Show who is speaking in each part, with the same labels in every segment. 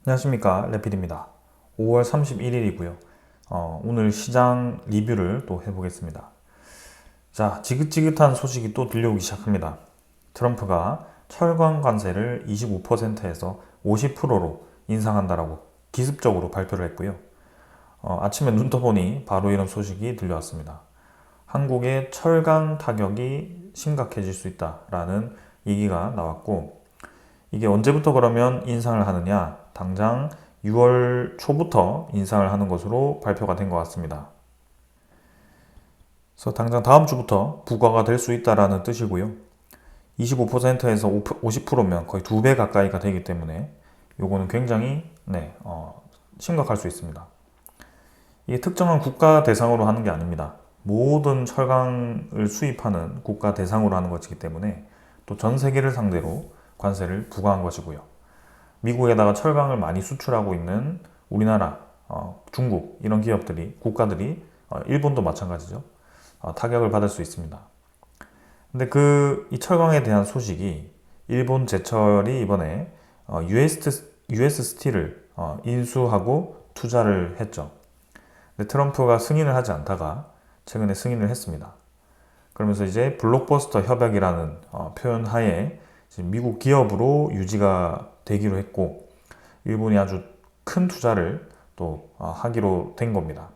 Speaker 1: 안녕하십니까, 레필입니다. 5월 31일이고요. 오늘 시장 리뷰를 또 해보겠습니다. 자, 지긋지긋한 소식이 또 들려오기 시작합니다. 트럼프가 철강 관세를 25%에서 50%로 인상한다라고 기습적으로 발표를 했고요. 아침에 눈 떠보니 바로 이런 소식이 들려왔습니다. 한국의 철강 타격이 심각해질 수 있다라는 얘기가 나왔고, 이게 언제부터 그러면 인상을 하느냐? 당장 6월 초부터 인상을 하는 것으로 발표가 된 것 같습니다. 그래서 당장 다음 주부터 부과가 될 수 있다라는 뜻이고요. 25%에서 50%면 거의 2배 가까이가 되기 때문에 요거는 굉장히 심각할 수 있습니다. 이게 특정한 국가 대상으로 하는 게 아닙니다. 모든 철강을 수입하는 국가 대상으로 하는 것이기 때문에 또 전 세계를 상대로 관세를 부과한 것이고요. 미국에다가 철강을 많이 수출하고 있는 우리나라, 중국 이런 기업들이 국가들이 일본도 마찬가지죠. 타격을 받을 수 있습니다. 근데 이 철강에 대한 소식이 일본 제철이 이번에 US 스틸을 인수하고 투자를 했죠. 근데 트럼프가 승인을 하지 않다가 최근에 승인을 했습니다. 그러면서 이제 블록버스터 협약이라는 표현 하에 미국 기업으로 유지가 되기로 했고, 일본이 아주 큰 투자를 또 하기로 된 겁니다.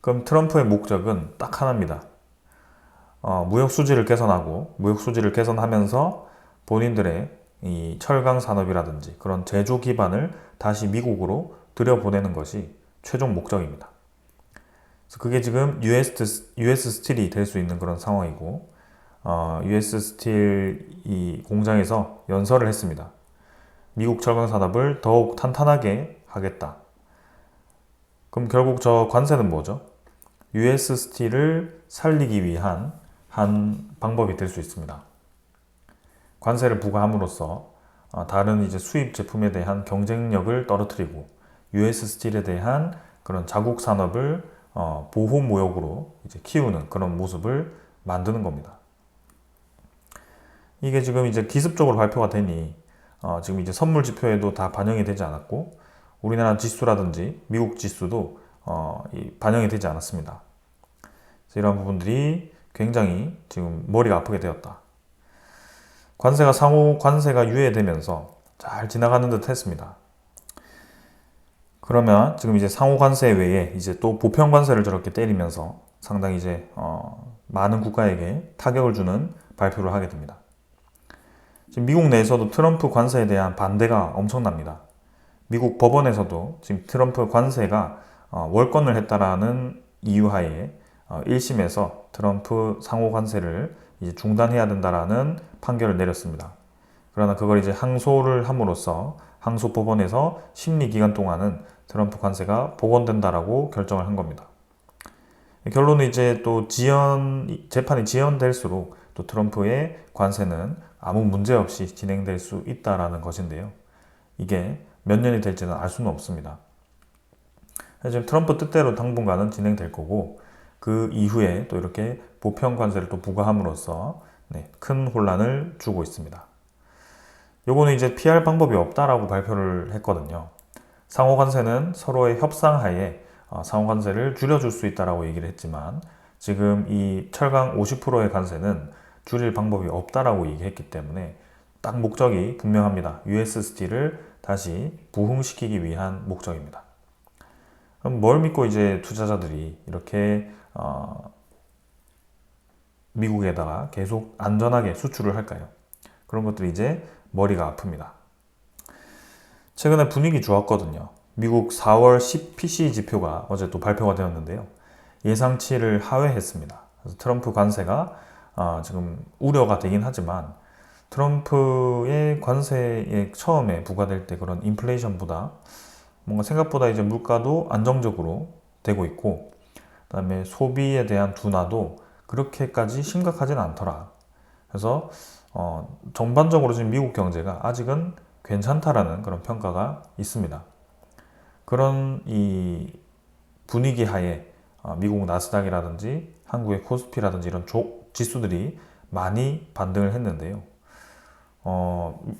Speaker 1: 그럼 트럼프의 목적은 딱 하나입니다. 무역 수지를 개선하고, 무역 수지를 개선하면서 본인들의 이 철강 산업이라든지 그런 제조 기반을 다시 미국으로 들여보내는 것이 최종 목적입니다. 그래서 그게 지금 US 스틸이 될 수 있는 그런 상황이고, US 스틸 이 공장에서 연설을 했습니다. 미국 철강 산업을 더욱 탄탄하게 하겠다. 그럼 결국 저 관세는 뭐죠? US 스틸을 살리기 위한 한 방법이 될 수 있습니다. 관세를 부과함으로써 다른 이제 수입 제품에 대한 경쟁력을 떨어뜨리고 US 스틸에 대한 그런 자국 산업을 보호 무역으로 이제 키우는 그런 모습을 만드는 겁니다. 이게 지금 이제 기습적으로 발표가 되니 지금 이제 선물 지표에도 다 반영이 되지 않았고, 우리나라 지수라든지 미국 지수도 반영이 되지 않았습니다. 그래서 이런 부분들이 굉장히 지금 머리가 아프게 되었다. 상호 관세가 유예되면서 잘 지나가는 듯 했습니다. 그러면 지금 이제 상호 관세 외에 이제 또 보편 관세를 저렇게 때리면서 상당히 이제 많은 국가에게 타격을 주는 발표를 하게 됩니다. 지금 미국 내에서도 트럼프 관세에 대한 반대가 엄청납니다. 미국 법원에서도 지금 트럼프 관세가 월권을 했다라는 이유하에 1심에서 트럼프 상호 관세를 이제 중단해야 된다라는 판결을 내렸습니다. 그러나 그걸 이제 항소를 함으로써 항소법원에서 심리 기간 동안은 트럼프 관세가 복원된다라고 결정을 한 겁니다. 결론은 이제 또 재판이 지연될수록 또 트럼프의 관세는 아무 문제 없이 진행될 수 있다라는 것인데요. 이게 몇 년이 될지는 알 수는 없습니다. 지금 트럼프 뜻대로 당분간은 진행될 거고, 그 이후에 또 이렇게 보편 관세를 또 부과함으로써 큰 혼란을 주고 있습니다. 요거는 이제 피할 방법이 없다라고 발표를 했거든요. 상호 관세는 서로의 협상하에 상호 관세를 줄여줄 수 있다라고 얘기를 했지만, 지금 이 철강 50%의 관세는 줄일 방법이 없다라고 얘기했기 때문에 딱 목적이 분명합니다. US 스틸을 다시 부흥시키기 위한 목적입니다. 그럼 뭘 믿고 이제 투자자들이 이렇게 미국에다가 계속 안전하게 수출을 할까요? 그런 것들이 이제 머리가 아픕니다. 최근에 분위기 좋았거든요. 미국 4월 PCE 지표가 어제 또 발표가 되었는데요. 예상치를 하회했습니다. 그래서 트럼프 관세가 지금 우려가 되긴 하지만, 트럼프의 관세에 처음에 부과될 때 그런 인플레이션보다 뭔가 생각보다 이제 물가도 안정적으로 되고 있고, 그다음에 소비에 대한 둔화도 그렇게까지 심각하지는 않더라. 그래서 전반적으로 지금 미국 경제가 아직은 괜찮다라는 그런 평가가 있습니다. 그런 이 분위기 하에 미국 나스닥이라든지 한국의 코스피라든지 이런 지수들이 많이 반등을 했는데요.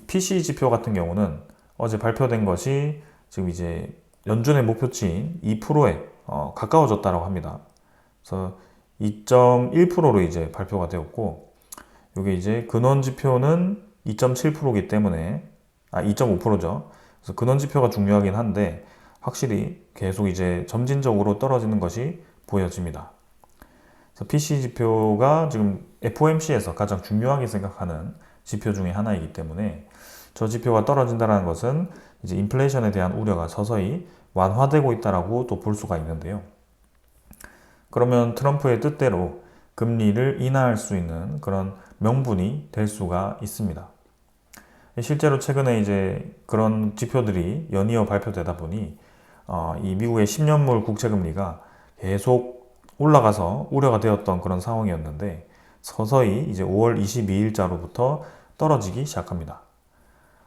Speaker 1: PCE 지표 같은 경우는 어제 발표된 것이 지금 이제 연준의 목표치인 2%에 가까워졌다고 합니다. 그래서 2.1%로 이제 발표가 되었고, 이게 이제 근원 지표는 2.7%이기 때문에 2.5%죠. 그래서 근원 지표가 중요하긴 한데 확실히 계속 이제 점진적으로 떨어지는 것이 보여집니다. 그래서 PC 지표가 지금 FOMC에서 가장 중요하게 생각하는 지표 중에 하나이기 때문에 저 지표가 떨어진다는 것은 이제 인플레이션에 대한 우려가 서서히 완화되고 있다라고 또 볼 수가 있는데요. 그러면 트럼프의 뜻대로 금리를 인하할 수 있는 그런 명분이 될 수가 있습니다. 실제로 최근에 이제 그런 지표들이 연이어 발표되다 보니 이 미국의 10년물 국채금리가 계속 올라가서 우려가 되었던 그런 상황이었는데 서서히 이제 5월 22일자로부터 떨어지기 시작합니다.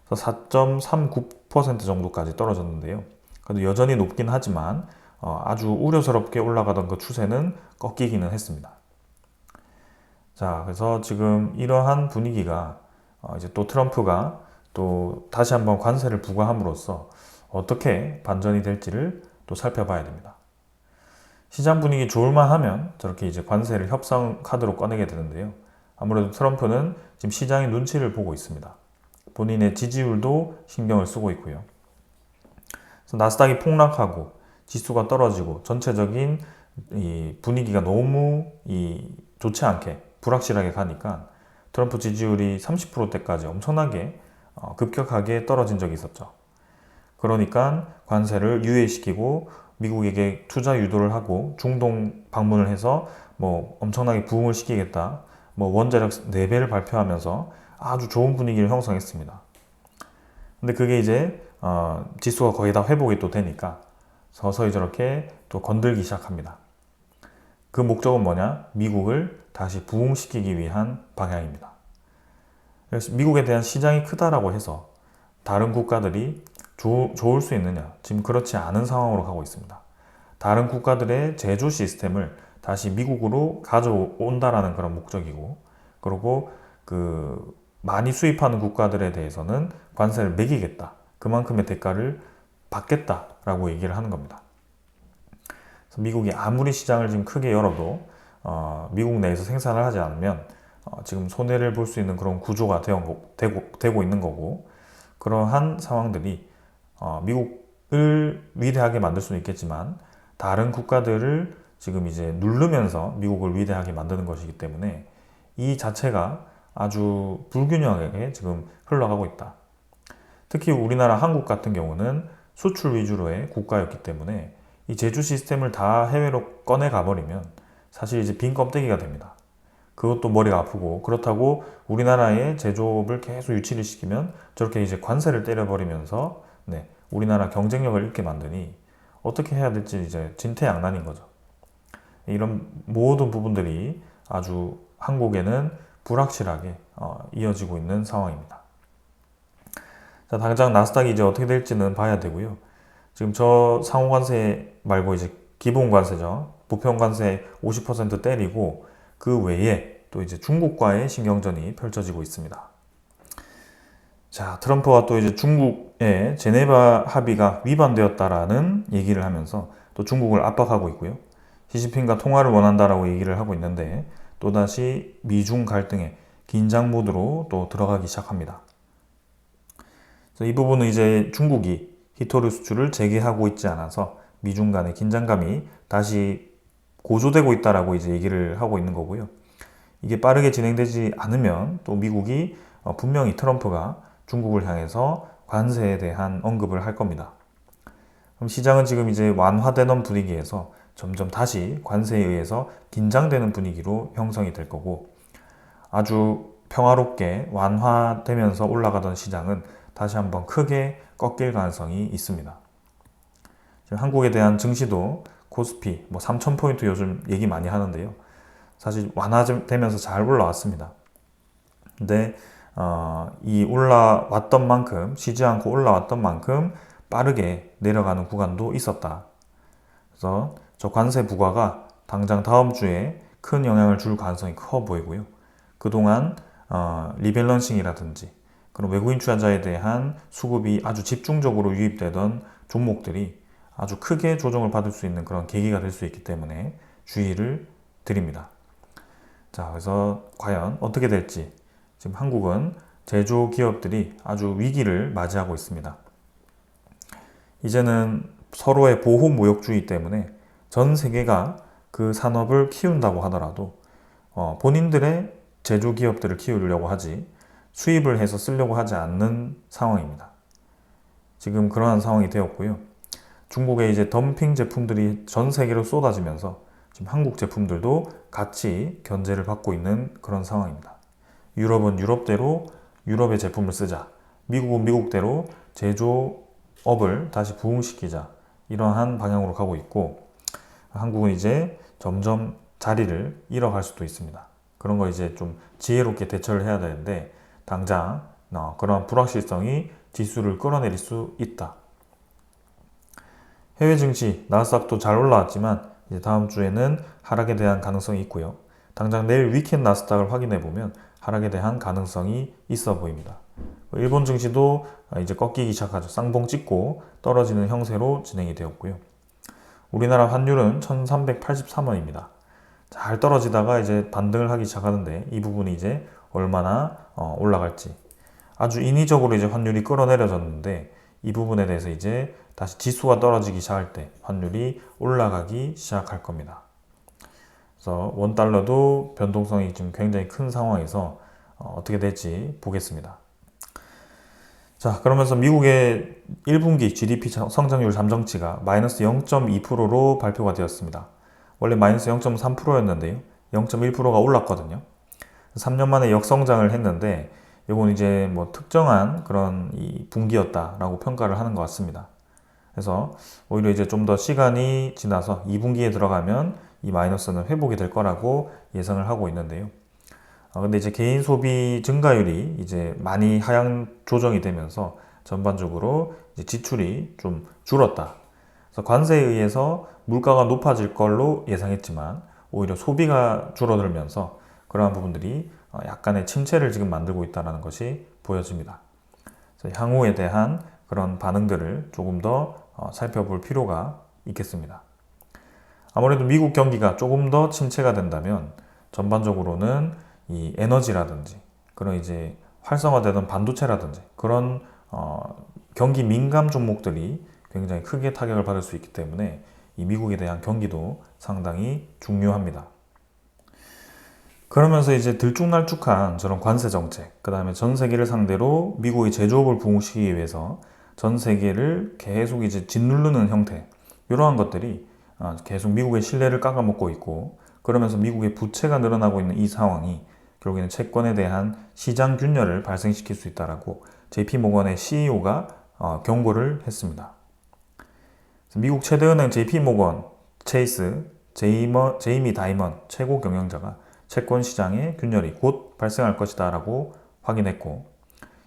Speaker 1: 그래서 4.39% 정도까지 떨어졌는데요. 그래도 여전히 높긴 하지만 아주 우려스럽게 올라가던 그 추세는 꺾이기는 했습니다. 자, 그래서 지금 이러한 분위기가 이제 또 트럼프가 또 다시 한번 관세를 부과함으로써 어떻게 반전이 될지를 또 살펴봐야 됩니다. 시장 분위기 좋을만 하면 저렇게 이제 관세를 협상 카드로 꺼내게 되는데요. 아무래도 트럼프는 지금 시장의 눈치를 보고 있습니다. 본인의 지지율도 신경을 쓰고 있고요. 그래서 나스닥이 폭락하고 지수가 떨어지고 전체적인 이 분위기가 너무 좋지 않게 불확실하게 가니까 트럼프 지지율이 30%대까지 엄청나게 급격하게 떨어진 적이 있었죠. 그러니까 관세를 유예시키고 미국에게 투자 유도를 하고 중동 방문을 해서 뭐 엄청나게 부흥을 시키겠다. 뭐 원자력 4배를 발표하면서 아주 좋은 분위기를 형성했습니다. 근데 그게 이제 지수가 거의 다 회복이 또 되니까 서서히 저렇게 또 건들기 시작합니다. 그 목적은 뭐냐? 미국을 다시 부흥시키기 위한 방향입니다. 그래서 미국에 대한 시장이 크다라고 해서 다른 국가들이 좋을 수 있느냐? 지금 그렇지 않은 상황으로 가고 있습니다. 다른 국가들의 제조 시스템을 다시 미국으로 가져온다라는 그런 목적이고, 그리고 그 많이 수입하는 국가들에 대해서는 관세를 매기겠다. 그만큼의 대가를 받겠다라고 얘기를 하는 겁니다. 그래서 미국이 아무리 시장을 지금 크게 열어도 미국 내에서 생산을 하지 않으면 지금 손해를 볼 수 있는 그런 구조가 되고 있는 거고, 그러한 상황들이 미국을 위대하게 만들 수는 있겠지만 다른 국가들을 지금 이제 누르면서 미국을 위대하게 만드는 것이기 때문에 이 자체가 아주 불균형하게 지금 흘러가고 있다. 특히 우리나라 한국 같은 경우는 수출 위주로의 국가였기 때문에 이 제조 시스템을 다 해외로 꺼내 가버리면 사실 이제 빈 껍데기가 됩니다. 그것도 머리가 아프고, 그렇다고 우리나라의 제조업을 계속 유치를 시키면 저렇게 이제 관세를 때려버리면서 우리나라 경쟁력을 잃게 만드니 어떻게 해야 될지 이제 진퇴양난인 거죠. 이런 모든 부분들이 아주 한국에는 불확실하게 이어지고 있는 상황입니다. 자, 당장 나스닥이 이제 어떻게 될지는 봐야 되고요. 지금 저 상호관세 말고 이제 기본관세죠. 보편관세 50% 때리고 그 외에 또 이제 중국과의 신경전이 펼쳐지고 있습니다. 자, 트럼프가 또 이제 중국의 제네바 합의가 위반되었다라는 얘기를 하면서 또 중국을 압박하고 있고요. 시진핑과 통화를 원한다라고 얘기를 하고 있는데 또다시 미중 갈등의 긴장 모드로 또 들어가기 시작합니다. 이 부분은 이제 중국이 히토류 수출을 재개하고 있지 않아서 미중 간의 긴장감이 다시 고조되고 있다라고 이제 얘기를 하고 있는 거고요. 이게 빠르게 진행되지 않으면 또 미국이 분명히 트럼프가 중국을 향해서 관세에 대한 언급을 할 겁니다. 그럼 시장은 지금 이제 완화되는 분위기에서 점점 다시 관세에 의해서 긴장되는 분위기로 형성이 될 거고, 아주 평화롭게 완화되면서 올라가던 시장은 다시 한번 크게 꺾일 가능성이 있습니다. 지금 한국에 대한 증시도 코스피 3,000포인트 요즘 얘기 많이 하는데요. 사실 완화되면서 잘 올라왔습니다. 근데 이 올라왔던 만큼, 쉬지 않고 올라왔던 만큼 빠르게 내려가는 구간도 있었다. 그래서 저 관세 부과가 당장 다음 주에 큰 영향을 줄 가능성이 커 보이고요. 그동안 리밸런싱이라든지 그런 외국인 투자자에 대한 수급이 아주 집중적으로 유입되던 종목들이 아주 크게 조정을 받을 수 있는 그런 계기가 될 수 있기 때문에 주의를 드립니다. 자, 그래서 과연 어떻게 될지 지금 한국은 제조 기업들이 아주 위기를 맞이하고 있습니다. 이제는 서로의 보호 무역주의 때문에 전 세계가 그 산업을 키운다고 하더라도 본인들의 제조 기업들을 키우려고 하지 수입을 해서 쓰려고 하지 않는 상황입니다. 지금 그러한 상황이 되었고요. 중국의 이제 덤핑 제품들이 전 세계로 쏟아지면서 지금 한국 제품들도 같이 견제를 받고 있는 그런 상황입니다. 유럽은 유럽대로 유럽의 제품을 쓰자. 미국은 미국대로 제조업을 다시 부흥시키자. 이러한 방향으로 가고 있고, 한국은 이제 점점 자리를 잃어갈 수도 있습니다. 그런 거 이제 좀 지혜롭게 대처를 해야 되는데, 당장 그런 불확실성이 지수를 끌어내릴 수 있다. 해외 증시 나스닥도 잘 올라왔지만 이제 다음 주에는 하락에 대한 가능성이 있고요. 당장 내일 위켄 나스닥을 확인해 보면 하락에 대한 가능성이 있어 보입니다. 일본 증시도 이제 꺾이기 시작하죠. 쌍봉 찍고 떨어지는 형세로 진행이 되었고요. 우리나라 환율은 1383원입니다. 잘 떨어지다가 이제 반등을 하기 시작하는데 이 부분이 이제 얼마나 올라갈지. 아주 인위적으로 이제 환율이 끌어내려졌는데 이 부분에 대해서 이제 다시 지수가 떨어지기 시작할 때 환율이 올라가기 시작할 겁니다. 그래서 원달러도 변동성이 지금 굉장히 큰 상황에서 어떻게 될지 보겠습니다. 자, 그러면서 미국의 1분기 GDP 성장률 잠정치가 마이너스 0.2%로 발표가 되었습니다. 원래 마이너스 0.3%였는데요. 0.1%가 올랐거든요. 3년 만에 역성장을 했는데 이건 이제 뭐 특정한 그런 이 분기였다라고 평가를 하는 것 같습니다. 그래서 오히려 이제 좀 더 시간이 지나서 2분기에 들어가면 이 마이너스는 회복이 될 거라고 예상을 하고 있는데요. 근데 이제 개인 소비 증가율이 이제 많이 하향 조정이 되면서 전반적으로 이제 지출이 좀 줄었다. 그래서 관세에 의해서 물가가 높아질 걸로 예상했지만 오히려 소비가 줄어들면서 그러한 부분들이 약간의 침체를 지금 만들고 있다는 것이 보여집니다. 그래서 향후에 대한 그런 반응들을 조금 더 살펴볼 필요가 있겠습니다. 아무래도 미국 경기가 조금 더 침체가 된다면 전반적으로는 이 에너지라든지 그런 이제 활성화되던 반도체라든지 그런 경기 민감 종목들이 굉장히 크게 타격을 받을 수 있기 때문에 이 미국에 대한 경기도 상당히 중요합니다. 그러면서 이제 들쭉날쭉한 저런 관세 정책, 그 다음에 전 세계를 상대로 미국의 제조업을 부흥시키기 위해서 전 세계를 계속 이제 짓누르는 형태, 이러한 것들이 계속 미국의 신뢰를 깎아먹고 있고, 그러면서 미국의 부채가 늘어나고 있는 이 상황이 결국에는 채권에 대한 시장 균열을 발생시킬 수 있다라고 JP모건의 CEO가 경고를 했습니다. 미국 최대 은행 JP모건 체이스 제이미 다이먼 최고 경영자가 채권 시장의 균열이 곧 발생할 것이다 라고 확인했고,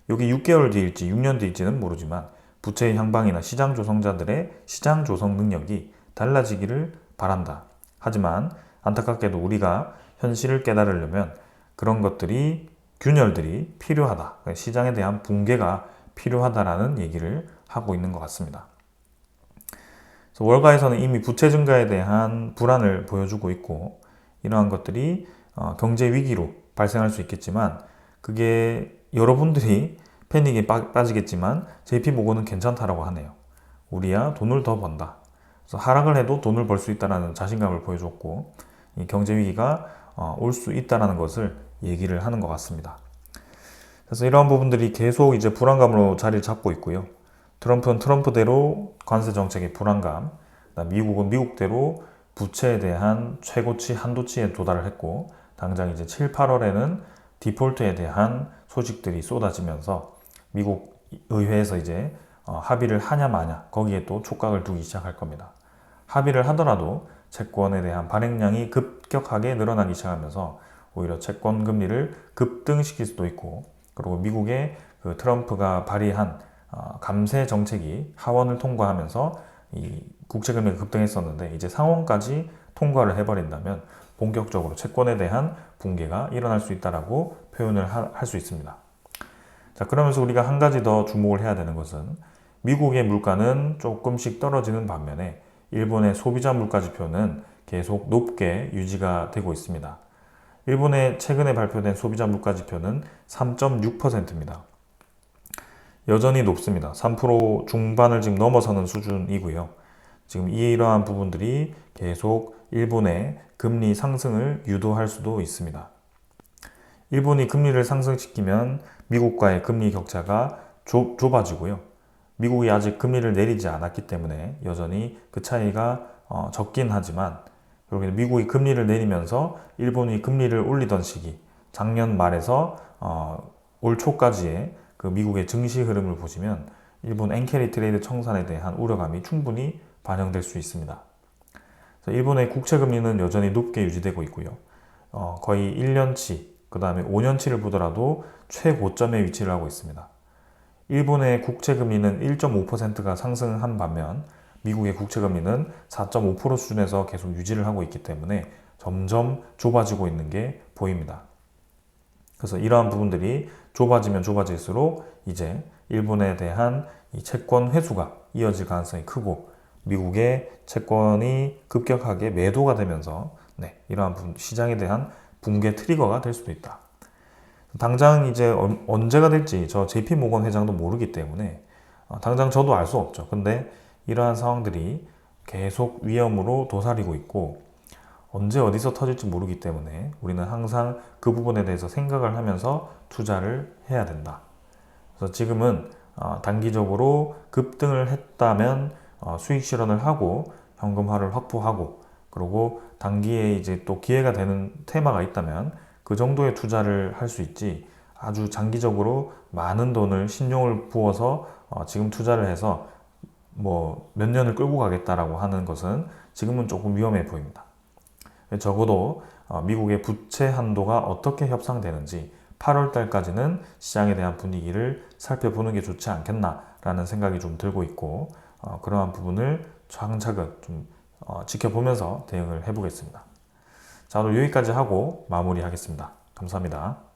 Speaker 1: 여기 6개월 뒤일지 6년 뒤일지는 모르지만 부채의 향방이나 시장 조성자들의 시장 조성 능력이 달라지기를 바란다. 하지만 안타깝게도 우리가 현실을 깨달으려면 그런 것들이 균열들이 필요하다. 시장에 대한 붕괴가 필요하다라는 얘기를 하고 있는 것 같습니다. 그래서 월가에서는 이미 부채 증가에 대한 불안을 보여주고 있고, 이러한 것들이 경제 위기로 발생할 수 있겠지만 그게 여러분들이 패닉에 빠지겠지만 JP모건은 괜찮다라고 하네요. 우리야 돈을 더 번다. 그래서 하락을 해도 돈을 벌 수 있다는 자신감을 보여줬고, 이 경제 위기가 올 수 있다는 것을 얘기를 하는 것 같습니다. 그래서 이러한 부분들이 계속 이제 불안감으로 자리를 잡고 있고요. 트럼프는 트럼프대로 관세 정책의 불안감, 미국은 미국대로 부채에 대한 최고치 한도치에 도달을 했고, 당장 이제 7, 8월에는 디폴트에 대한 소식들이 쏟아지면서 미국 의회에서 이제 합의를 하냐 마냐 거기에 또 촉각을 두기 시작할 겁니다. 합의를 하더라도 채권에 대한 발행량이 급격하게 늘어나기 시작하면서 오히려 채권 금리를 급등시킬 수도 있고, 그리고 미국의 그 트럼프가 발의한 감세 정책이 하원을 통과하면서 이 국채 금리가 급등했었는데 이제 상원까지 통과를 해버린다면 본격적으로 채권에 대한 붕괴가 일어날 수 있다라고 표현을 할 수 있습니다. 자, 그러면서 우리가 한 가지 더 주목을 해야 되는 것은 미국의 물가는 조금씩 떨어지는 반면에 일본의 소비자 물가 지표는 계속 높게 유지가 되고 있습니다. 일본의 최근에 발표된 소비자 물가 지표는 3.6%입니다. 여전히 높습니다. 3% 중반을 지금 넘어서는 수준이고요. 지금 이러한 부분들이 계속 일본의 금리 상승을 유도할 수도 있습니다. 일본이 금리를 상승시키면 미국과의 금리 격차가 좁아지고요. 미국이 아직 금리를 내리지 않았기 때문에 여전히 그 차이가 적긴 하지만 결국에 미국이 금리를 내리면서 일본이 금리를 올리던 시기, 작년 말에서 올 초까지의 그 미국의 증시 흐름을 보시면 일본 엔캐리 트레이드 청산에 대한 우려감이 충분히 반영될 수 있습니다. 일본의 국채 금리는 여전히 높게 유지되고 있고요. 거의 1년치, 그 다음에 5년치를 보더라도 최고점에 위치를 하고 있습니다. 일본의 국채 금리는 1.5%가 상승한 반면 미국의 국채 금리는 4.5% 수준에서 계속 유지를 하고 있기 때문에 점점 좁아지고 있는 게 보입니다. 그래서 이러한 부분들이 좁아지면 좁아질수록 이제 일본에 대한 이 채권 회수가 이어질 가능성이 크고 미국의 채권이 급격하게 매도가 되면서 이러한 시장에 대한 붕괴 트리거가 될 수도 있다. 당장 이제 언제가 될지 저 JP 모건 회장도 모르기 때문에 당장 저도 알 수 없죠. 근데 이러한 상황들이 계속 위험으로 도사리고 있고 언제 어디서 터질지 모르기 때문에 우리는 항상 그 부분에 대해서 생각을 하면서 투자를 해야 된다. 그래서 지금은 단기적으로 급등을 했다면 수익 실현을 하고 현금화를 확보하고 그리고 단기에 이제 또 기회가 되는 테마가 있다면 그 정도의 투자를 할 수 있지 아주 장기적으로 많은 돈을 신용을 부어서 지금 투자를 해서 뭐 몇 년을 끌고 가겠다라고 하는 것은 지금은 조금 위험해 보입니다. 적어도 미국의 부채 한도가 어떻게 협상되는지 8월 달까지는 시장에 대한 분위기를 살펴보는 게 좋지 않겠나라는 생각이 좀 들고 있고 그러한 부분을 차근차근 좀 지켜보면서 대응을 해보겠습니다. 자, 오늘 여기까지 하고 마무리하겠습니다. 감사합니다.